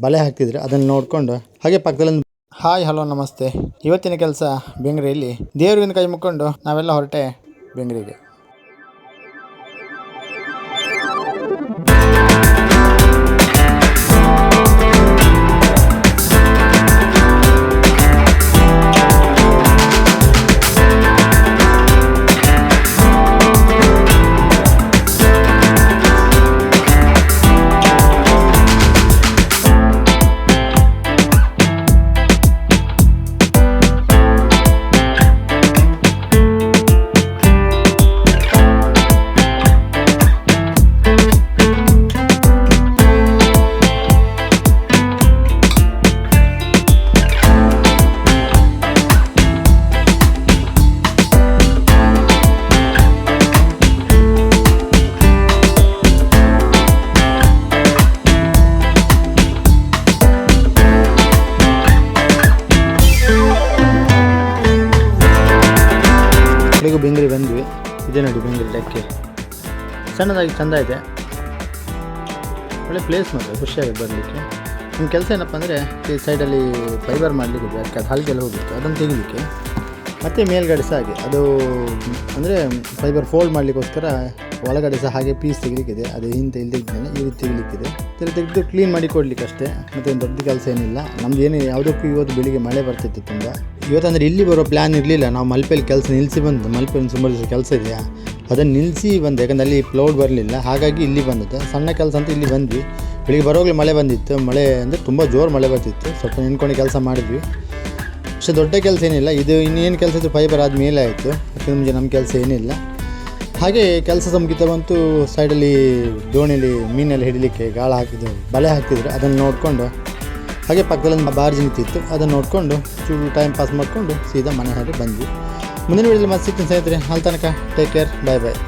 ಬಲೆ ಹಾಕ್ತಿದ್ರು ಅದನ್ನು ನೋಡಿಕೊಂಡು ಹಾಗೆ ಪಕ್ಕದಲ್ಲಿ ಹಾಯ್ ಹಲೋ ನಮಸ್ತೆ. ಇವತ್ತಿನ ಕೆಲಸ ಬೆಂಗ್ರೆಯಲ್ಲಿ ದೇವರಿನ ಕೈ ಮುಕ್ಕೊಂಡು ನಾವೆಲ್ಲ ಹೊರಟೆ ಬೆಂಗ್ರಿಗೆ. ಬೆಂಗ್ರಿ ಬಂದ್ವಿ. ಇದೆ ನೋಡಿ ಬೆಂಗ್ರಿ ಡೆಕ್ಕೆ ಸಣ್ಣದಾಗಿ ಚೆಂದ ಇದೆ, ಒಳ್ಳೆ ಪ್ಲೇಸ್ ಮಾತ್ರ ಖುಷಿಯಾಗುತ್ತೆ ಬರಲಿಕ್ಕೆ. ನಿಮ್ಮ ಕೆಲಸ ಏನಪ್ಪ ಅಂದರೆ ಈ ಸೈಡಲ್ಲಿ ಫೈಬರ್ ಮಾಡಲಿಕ್ಕೆ ಅದಕ್ಕೆ ಅದು ಹಲ್ಗೆಲ್ಲ ಹೋಗಿತ್ತು ಅದನ್ನು ತೆಗಿಲಿಕ್ಕೆ, ಮತ್ತು ಮೇಲ್ಗಡೆ ಸಹ ಹಾಗೆ ಅದು ಅಂದರೆ ಫೈಬರ್ ಫೋಲ್ಡ್ ಮಾಡಲಿಕ್ಕೋಸ್ಕರ ಒಳಗಡೆ ಸಹ ಹಾಗೆ ಪೀಸ್ ತೆಗಿಲಿಕ್ಕಿದೆ. ಅದು ಹಿಂದೆ ಇಲ್ಲಿದ್ದೇನೆ ಈ ರೀತಿ ತೆಗಿಲಿಕ್ಕಿದೆ. ತೆಗೆದು ಕ್ಲೀನ್ ಮಾಡಿ ಕೊಡಲಿಕ್ಕೆ ಅಷ್ಟೇ, ಮತ್ತು ಒಂದು ದೊಡ್ಡ ಕೆಲಸ ಏನಿಲ್ಲ. ನಮ್ದು ಏನು ಯಾವುದಕ್ಕೂ ಇವತ್ತು ಬೆಳಿಗ್ಗೆ ಮಳೆ ಬರ್ತಿತ್ತು ತುಂಬ. ಇವತ್ತಂದರೆ ಇಲ್ಲಿ ಬರೋ ಪ್ಲ್ಯಾನ್ ಇರಲಿಲ್ಲ. ನಾವು ಮಲ್ಪೆಯಲ್ಲಿ ಕೆಲಸ ನಿಲ್ಲಿಸಿ ಬಂದು, ಮಲ್ಪೆಯಲ್ಲಿ ಸುಮಾರು ದಿವಸ ಕೆಲಸ ಇದೆಯಾ ಅದನ್ನು ನಿಲ್ಲಿಸಿ ಬಂದು, ಯಾಕಂದರೆ ಅಲ್ಲಿ ಕ್ಲೌಡ್ ಬರಲಿಲ್ಲ, ಹಾಗಾಗಿ ಇಲ್ಲಿ ಬಂದದ್ದು. ಸಣ್ಣ ಕೆಲಸ ಅಂತ ಇಲ್ಲಿ ಬಂದ್ವಿ. ಬೆಳಿಗ್ಗೆ ಬರೋವಾಗಲೇ ಮಳೆ ಬಂದಿತ್ತು. ಮಳೆ ಅಂದರೆ ತುಂಬ ಜೋರು ಮಳೆ ಬರ್ತಿತ್ತು. ಸ್ವಲ್ಪ ನಿಂತ್ಕೊಂಡು ಕೆಲಸ ಮಾಡಿದ್ವಿ. ಅಷ್ಟೇ ದೊಡ್ಡ ಕೆಲಸ ಏನಿಲ್ಲ. ಇದು ಇನ್ನೇನು ಕೆಲಸ ಇತ್ತು ಫೈಬರ್ ಆದಮೇಲೆ ಆಯಿತು. ಮತ್ತು ನಮಗೆ ನಮ್ಮ ಕೆಲಸ ಏನಿಲ್ಲ. ಹಾಗೆ ಕೆಲಸ ಸಹ ಮುಗಿತಾ ಬಂತು. ಸೈಡಲ್ಲಿ ದೋಣಿಯಲ್ಲಿ ಮೀನೆಲ್ಲ ಹಿಡಲಿಕ್ಕೆ ಗಾಳ ಹಾಕಿದ್ರು, ಬಲೆ ಹಾಕ್ತಿದ್ರು. ಅದನ್ನು ನೋಡಿಕೊಂಡು ಹಾಗೆ ಪಕ್ಕದಲ್ಲಿ ಬಾರ್ಜಿ ನಿಂತಿತ್ತು, ಅದನ್ನು ನೋಡಿಕೊಂಡು ಚೂರು ಟೈಮ್ ಪಾಸ್ ಮಾಡಿಕೊಂಡು ಸೀದಾ ಮನೆ ಹಾಗೆ ಬಂದ್ವಿ. ಮುಂದಿನ ವಿಡಿಯೋದಲ್ಲಿ ಮತ್ತೆ ಸಿಗ್ತೀನಿ ಸ್ನೇಹಿತರೆ. ಅಲ್ಲಿ ತನಕ ಟೇಕ್ ಕೇರ್, ಬಾಯ್ ಬಾಯ್.